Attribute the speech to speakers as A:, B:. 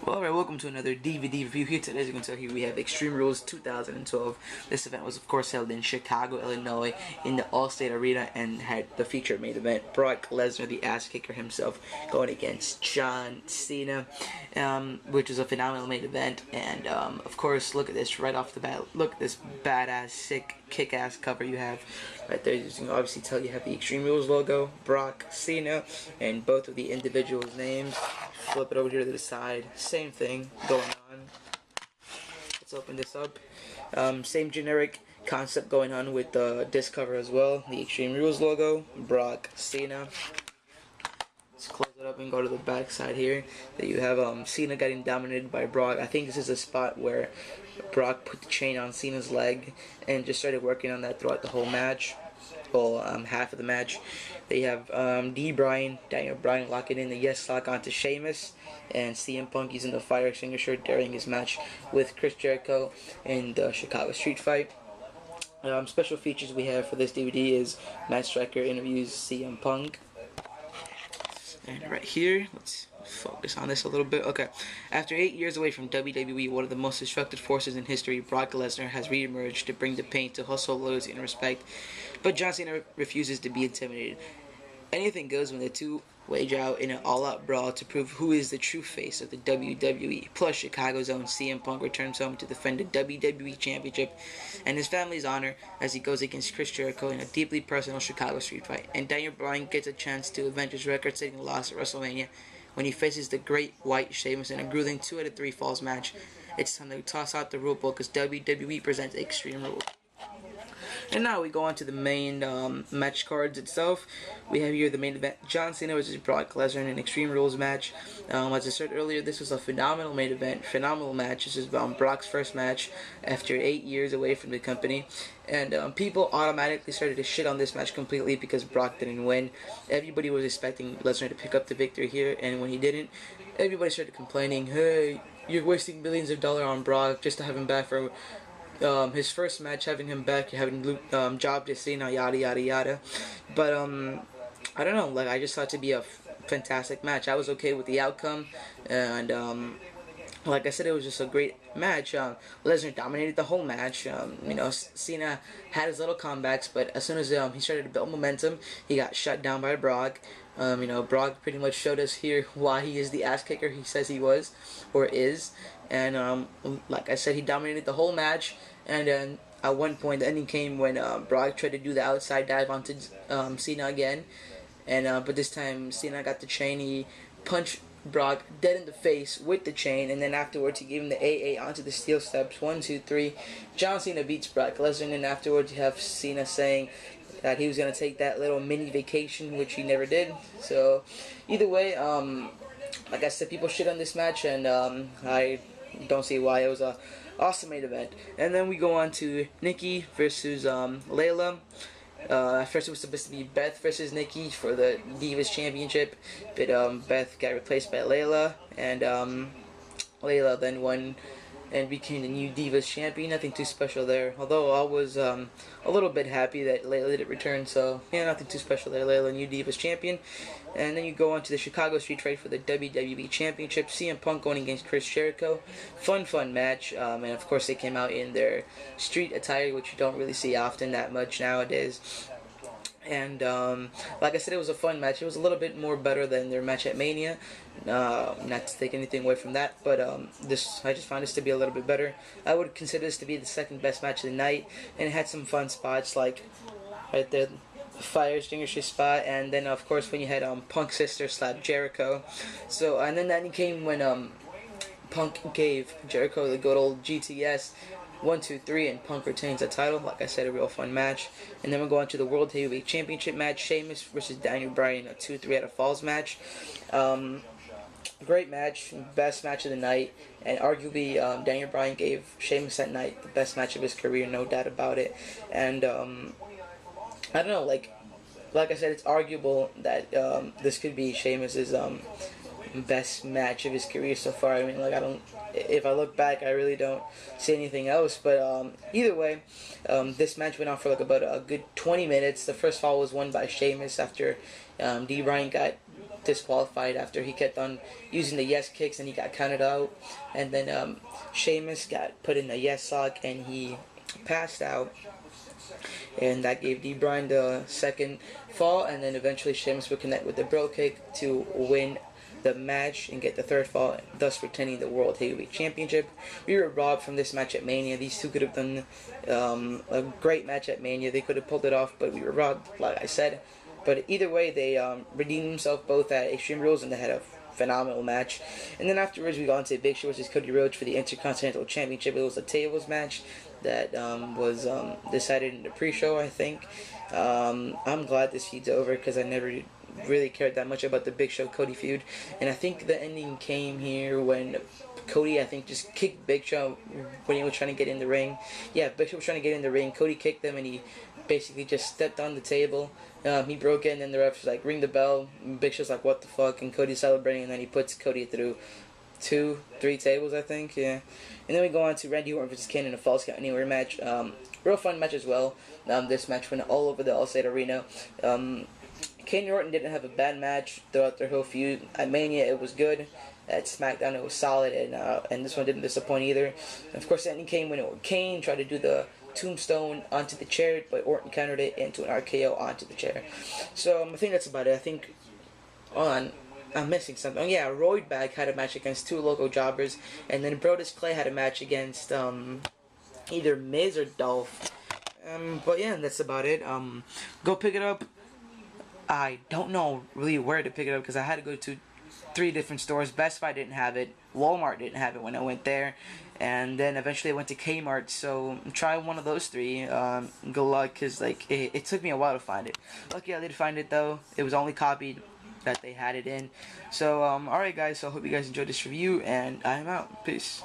A: Well, alright, welcome to another DVD review here. Today, as you can tell here, we have Extreme Rules 2012. This event was, of course, held in Chicago, Illinois, in the Allstate Arena, and had the featured main event, Brock Lesnar, the ass kicker himself, going against John Cena, which was a phenomenal main event. And, of course, look at this right off the bat. Look at this badass, sick, kick-ass cover you have right there. You can obviously tell you have the Extreme Rules logo, Brock, Cena, and both of the individuals' names. Flip it over here to the side. Same thing going on. Let's open this up. Same generic concept going on with the disc cover as well. The Extreme Rules logo, Brock, Cena. Let's close it up and go to the back side here. That you have Cena getting dominated by Brock. I think this is a spot where Brock put the chain on Cena's leg and just started working on that throughout the whole match. Well, half of the match. They have Bryan, Daniel Bryan locking in the yes lock onto Sheamus, and CM Punk using the fire extinguisher during his match with Chris Jericho in the Chicago Street Fight. Special features we have for this DVD is Matt Striker interviews CM Punk. And right here, let's focus on this a little bit. Okay, after 8 years away from WWE, one of the most destructive forces in history, Brock Lesnar has re-emerged to bring the pain to hustle, loyalty, and respect. But John Cena refuses to be intimidated. Anything goes when the two wage out in an all-out brawl to prove who is the true face of the WWE. Plus, Chicago's own CM Punk returns home to defend the WWE Championship and his family's honor as he goes against Chris Jericho in a deeply personal Chicago Street Fight. And Daniel Bryan gets a chance to avenge his record-setting loss at WrestleMania when he faces the Great White Sheamus in a grueling 2 out of 3 falls match. It's time to toss out the rulebook as WWE presents Extreme Rules. And now we go on to the main match cards itself. We have here the main event, John Cena versus Brock Lesnar in an Extreme Rules match. As I said earlier, this was a phenomenal main event, phenomenal match. This is Brock's first match after 8 years away from the company. And people automatically started to shit on this match completely because Brock didn't win. Everybody was expecting Lesnar to pick up the victory here, and when he didn't, everybody started complaining, hey, you're wasting millions of dollars on Brock just to have him back for his first match, having him back, having jobbed to Cena, yada yada yada. But I don't know, like, I just thought it to be a fantastic match. I was okay with the outcome, and like I said, it was just a great match. Lesnar dominated the whole match. Cena had his little comebacks, but as soon as he started to build momentum, he got shut down by Brock. Brock pretty much showed us here why he is the ass kicker he says he was, or is. And like I said, he dominated the whole match. And then at one point, the ending came when Brock tried to do the outside dive onto Cena again. And but this time, Cena got the chain. He punched Brock dead in the face with the chain, and then afterwards he gave him the AA onto the steel steps. 1, 2, 3. John Cena beats Brock Lesnar, and then afterwards you have Cena saying that he was gonna take that little mini vacation, which he never did. So either way, like I said, people shit on this match, and I don't see why. It was a awesome main event. And then we go on to Nikki versus Layla. At first it was supposed to be Beth versus Nikki for the Divas Championship, but Beth got replaced by Layla, and Layla then won and became the new Divas Champion. Nothing too special there, although I was a little bit happy that Layla did return, so yeah, nothing too special there. Layla, new Divas Champion. And then you go on to the Chicago Street Fight for the WWE Championship. CM Punk going against Chris Jericho. Fun match, and of course they came out in their street attire, which you don't really see often that much nowadays. And like I said, it was a fun match. It was a little bit more better than their match at Mania. Not to take anything away from that, but I just found this to be a little bit better. I would consider this to be the second best match of the night, and it had some fun spots like right there, the fire extinguisher spot, and then of course when you had Punk's sister slap Jericho. So and then that came when Punk gave Jericho the good old GTS. 1, 2, 3, and Punk retains the title. Like I said, a real fun match. And then we'll go on to the World Heavyweight Championship match. Sheamus versus Daniel Bryan, a 2-3 out of falls match. Great match, best match of the night, and arguably Daniel Bryan gave Sheamus that night the best match of his career, no doubt about it. And I don't know, like I said, it's arguable that this could be Sheamus's best match of his career so far. I mean, like, if I look back, I really don't see anything else. But either way, this match went on for like about a good 20 minutes. The first fall was won by Sheamus after Bryan got disqualified after he kept on using the yes kicks and he got counted out. And then Sheamus got put in the yes lock and he passed out. And that gave Bryan the second fall, and then eventually Sheamus would connect with the bro kick to win the match and get the third fall, thus retaining the World Heavyweight Championship. We were robbed from this match at Mania. These two could have done a great match at Mania. They could have pulled it off, but we were robbed, like I said. But either way, they redeemed themselves both at Extreme Rules, and they had a phenomenal match. And then afterwards, we got into Big Show versus Cody Rhodes for the Intercontinental Championship. It was a tables match that was decided in the pre-show, I think. I'm glad this feud's over because I never really cared that much about the Big Show Cody feud, and I think the ending came here when Cody, I think, just kicked Big Show when he was trying to get in the ring. Yeah, Big Show was trying to get in the ring. Cody kicked him, and he basically just stepped on the table. He broke it, and then the ref was like, ring the bell. Big Show's like, what the fuck? And Cody's celebrating, and then he puts Cody through 2-3 tables, I think, yeah. And then we go on to Randy Orton versus Kane in a Falls Count Anywhere match. Real fun match as well. This match went all over the Allstate Arena. Kane and Orton didn't have a bad match throughout their whole feud. At Mania, it was good. At SmackDown, it was solid, and this one didn't disappoint either. And of course, the ending came when Kane tried to do the tombstone onto the chair, but Orton countered it into an RKO onto the chair. So I think that's about it. I think I'm missing something. Oh yeah, Ryback had a match against two local jobbers, and then Brodus Clay had a match against either Miz or Dolph. But yeah, that's about it. Go pick it up. I don't know really where to pick it up because I had to go to 3 different stores. Best Buy didn't have it. Walmart didn't have it when I went there. And then eventually I went to Kmart. So try one of those 3. Good luck, because like it took me a while to find it. Lucky I did find it though. It was only copied that they had it in. So alright guys, so I hope you guys enjoyed this review, and I'm out. Peace.